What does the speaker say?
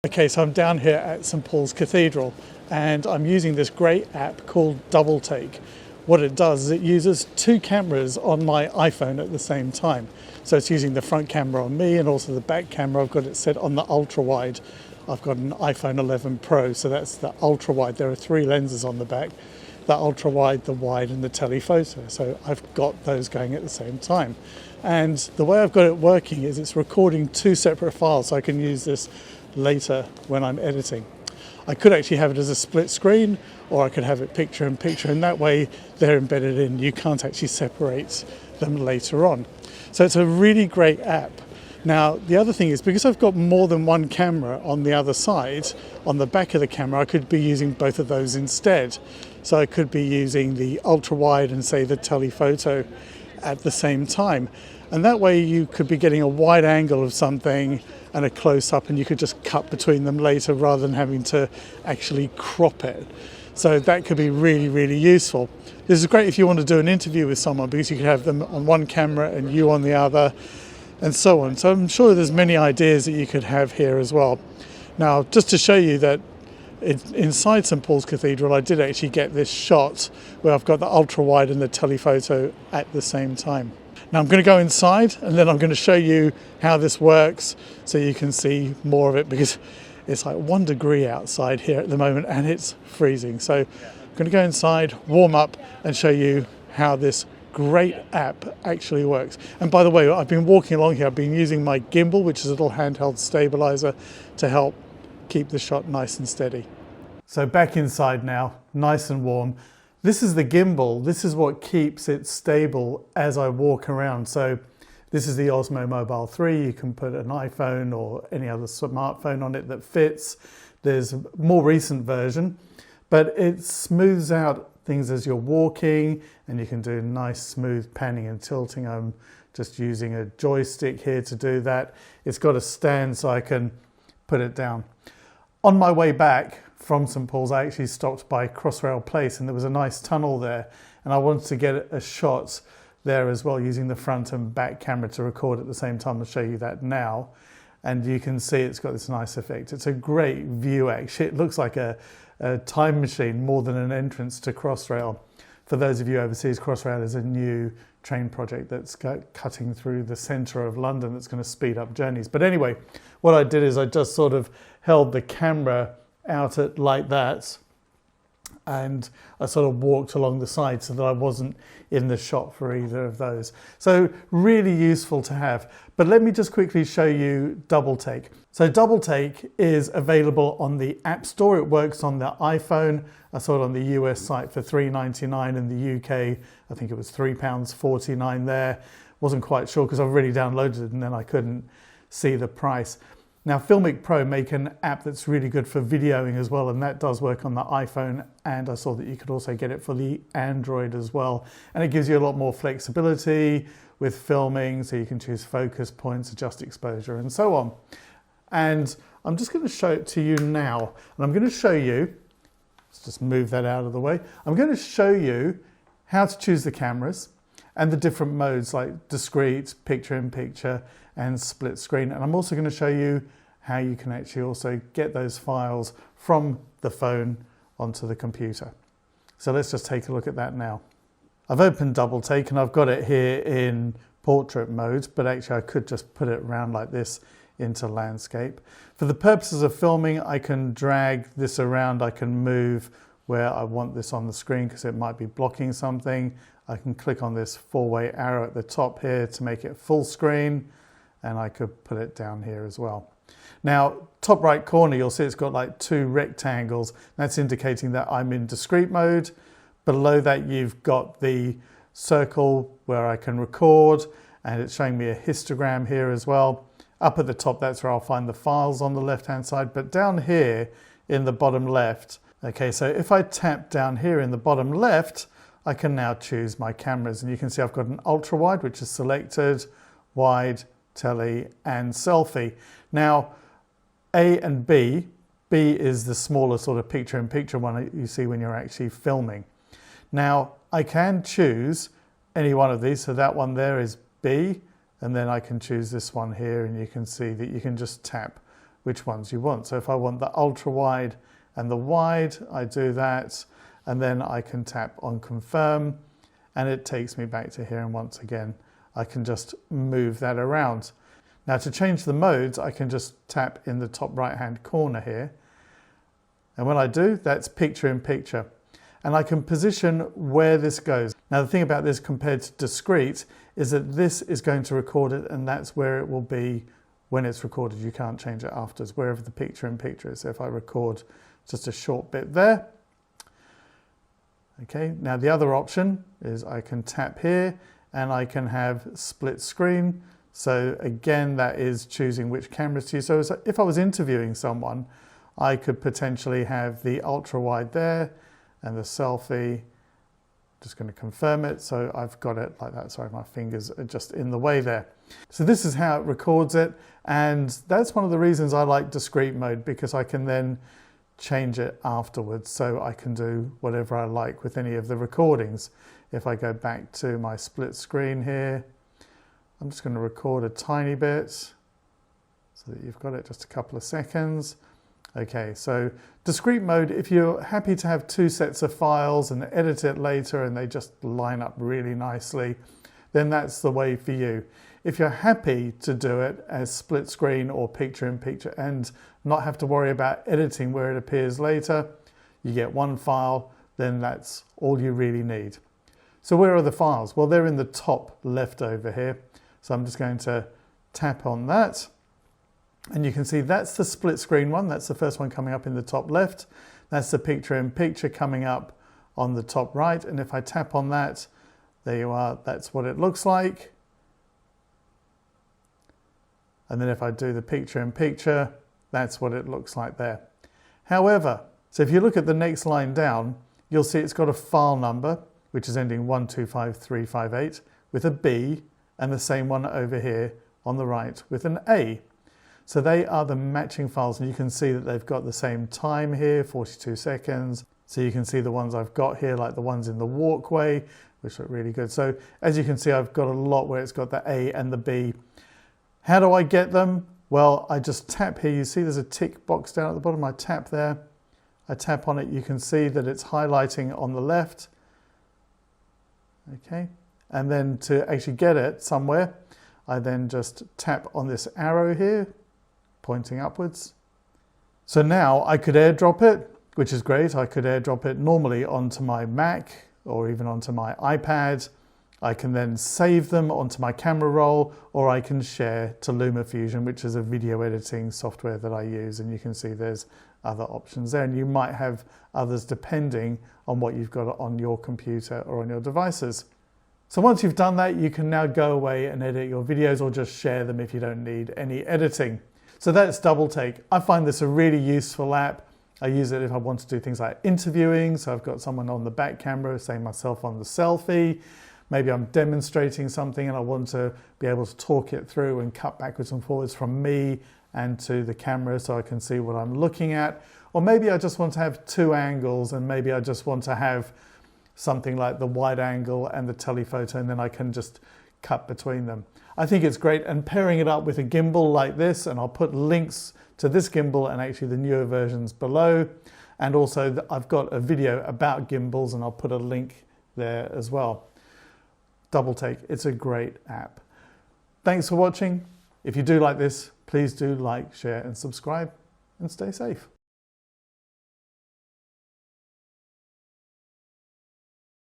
Okay, so I'm down here at St Paul's Cathedral and I'm using this great app called DoubleTake. What it does is it uses two cameras on my iPhone at the same time. So it's using the front camera on me and also the back camera. I've got it set on the ultra wide. I've got an iPhone 11 Pro, so that's the ultra wide. There are three lenses on the back, the ultra wide, the wide and the telephoto. So I've got those going at the same time. And the way I've got it working is it's recording two separate files, so I can use this later when I'm editing. I could actually have it as a split screen, or I could have it picture in picture, and that way they're embedded in. You can't actually separate them later on. So it's a really great app. Now, the other thing is, because I've got more than one camera on the other side, on the back of the camera, I could be using both of those instead. So I could be using the ultra wide and say the telephoto at the same time. And that way you could be getting a wide angle of something and a close-up, and you could just cut between them later rather than having to actually crop it. So that could be really, really useful. This is great if you want to do an interview with someone, because you could have them on one camera and you on the other, and so on. So I'm sure there's many ideas that you could have here as well. Now, just to show you that inside St Paul's Cathedral, I did actually get this shot where I've got the ultra wide and the telephoto at the same time. Now I'm going to go inside and then I'm going to show you how this works so you can see more of it, because it's like 1 degree outside here at the moment and it's freezing. So I'm going to go inside, warm up and show you how this great app actually works. And by the way, I've been walking along here, I've been using my gimbal, which is a little handheld stabilizer, to help keep the shot nice and steady. So back inside now, nice and warm. This is the gimbal. This is what keeps it stable as I walk around. So this is the Osmo Mobile 3. You can put an iPhone or any other smartphone on it that fits. There's a more recent version, but it smooths out things as you're walking, and you can do nice smooth panning and tilting. I'm just using a joystick here to do that. It's got a stand so I can put it down. On my way back from St Paul's, I actually stopped by Crossrail Place and there was a nice tunnel there, and I wanted to get a shot there as well using the front and back camera to record at the same time. I'll show you that now, and you can see it's got this nice effect. It's a great view actually. It looks like a time machine more than an entrance to Crossrail. For those of you overseas, Crossrail is a new train project that's cutting through the centre of London that's going to speed up journeys. But anyway, what I did is I just sort of held the camera out at like that, and I sort of walked along the side so that I wasn't in the shot for either of those. So really useful to have. But let me just quickly show you DoubleTake. So DoubleTake is available on the App Store. It works on the iPhone. I saw it on the US site for $3.99. In the UK, I think it was £3.49 there. Wasn't quite sure because I've already downloaded it and then I couldn't see the price. Now, Filmic Pro make an app that's really good for videoing as well, and that does work on the iPhone, and I saw that you could also get it for the Android as well. And it gives you a lot more flexibility with filming, so you can choose focus points, adjust exposure, and so on. And I'm just going to show it to you now, and I'm going to show you, let's just move that out of the way. I'm going to show you how to choose the cameras and the different modes like discrete, picture in picture, and split screen. And I'm also going to show you how you can actually also get those files from the phone onto the computer. So let's just take a look at that now. I've opened DoubleTake and I've got it here in portrait mode, but actually I could just put it around like this into landscape. For the purposes of filming, I can drag this around. I can move where I want this on the screen because it might be blocking something. I can click on this four-way arrow at the top here to make it full screen, and I could put it down here as well. Now, top right corner, you'll see it's got like two rectangles. That's indicating that I'm in discrete mode. Below that, you've got the circle where I can record, and it's showing me a histogram here as well. Up at the top, that's where I'll find the files on the left-hand side. But down here in the bottom left, okay, so if I tap down here in the bottom left, I can now choose my cameras. And you can see I've got an ultra wide, which is selected, wide, tele, and selfie. Now, A and B is the smaller sort of picture-in-picture one you see when you're actually filming. Now, I can choose any one of these. So that one there is B, and then I can choose this one here, and you can see that you can just tap which ones you want. So if I want the ultra wide and the wide, I do that, and then I can tap on confirm, and it takes me back to here, and once again I can just move that around. Now to change the modes, I can just tap in the top right hand corner here, and when I do, that's picture in picture, and I can position where this goes. Now the thing about this compared to discrete is that this is going to record it, and that's where it will be when it's recorded. You can't change it afterwards, wherever the picture in picture is. So if I record just a short bit there. Okay, now the other option is I can tap here and I can have split screen. So again, that is choosing which cameras to use. So if I was interviewing someone, I could potentially have the ultra wide there and the selfie. Just going to confirm it. So I've got it like that. Sorry, my fingers are just in the way there. So this is how it records it. And that's one of the reasons I like discrete mode, because I can then change it afterwards, so I can do whatever I like with any of the recordings. If I go back to my split screen here, I'm just going to record a tiny bit so that you've got it, just a couple of seconds. Okay, so discrete mode, if you're happy to have two sets of files and edit it later and they just line up really nicely, then that's the way for you. If you're happy to do it as split screen or picture in picture and not have to worry about editing where it appears later, you get one file, then that's all you really need. So where are the files? Well, they're in the top left over here. So I'm just going to tap on that. And you can see that's the split screen one. That's the first one coming up in the top left. That's the picture in picture coming up on the top right. And if I tap on that, there you are. That's what it looks like. And then if I do the picture in picture, that's what it looks like there. However, so if you look at the next line down, you'll see it's got a file number, which is ending 125358 with a B, and the same one over here on the right with an A. So they are the matching files, and you can see that they've got the same time here, 42 seconds. So you can see the ones I've got here, like the ones in the walkway, which look really good. So as you can see, I've got a lot where it's got the A and the B. How do I get them? Well, I just tap here. You see there's a tick box down at the bottom. I tap there. I tap on it. You can see that it's highlighting on the left. Okay. And then to actually get it somewhere, I then just tap on this arrow here, pointing upwards. So now I could airdrop it, which is great. I could airdrop it normally onto my Mac or even onto my iPad. I can then save them onto my camera roll, or I can share to LumaFusion, which is a video editing software that I use. And you can see there's other options there, and you might have others depending on what you've got on your computer or on your devices. So once you've done that, you can now go away and edit your videos, or just share them if you don't need any editing. So that's DoubleTake. I find this a really useful app. I use it if I want to do things like interviewing. So I've got someone on the back camera, say myself on the selfie. Maybe I'm demonstrating something and I want to be able to talk it through and cut backwards and forwards from me and to the camera so I can see what I'm looking at. Or maybe I just want to have two angles, and maybe I just want to have something like the wide angle and the telephoto, and then I can just cut between them. I think it's great, and pairing it up with a gimbal like this, and I'll put links to this gimbal and actually the newer versions below. And also I've got a video about gimbals, and I'll put a link there as well. DoubleTake, it's a great app. Thanks for watching. If you do like this, please do like, share and subscribe, and stay safe.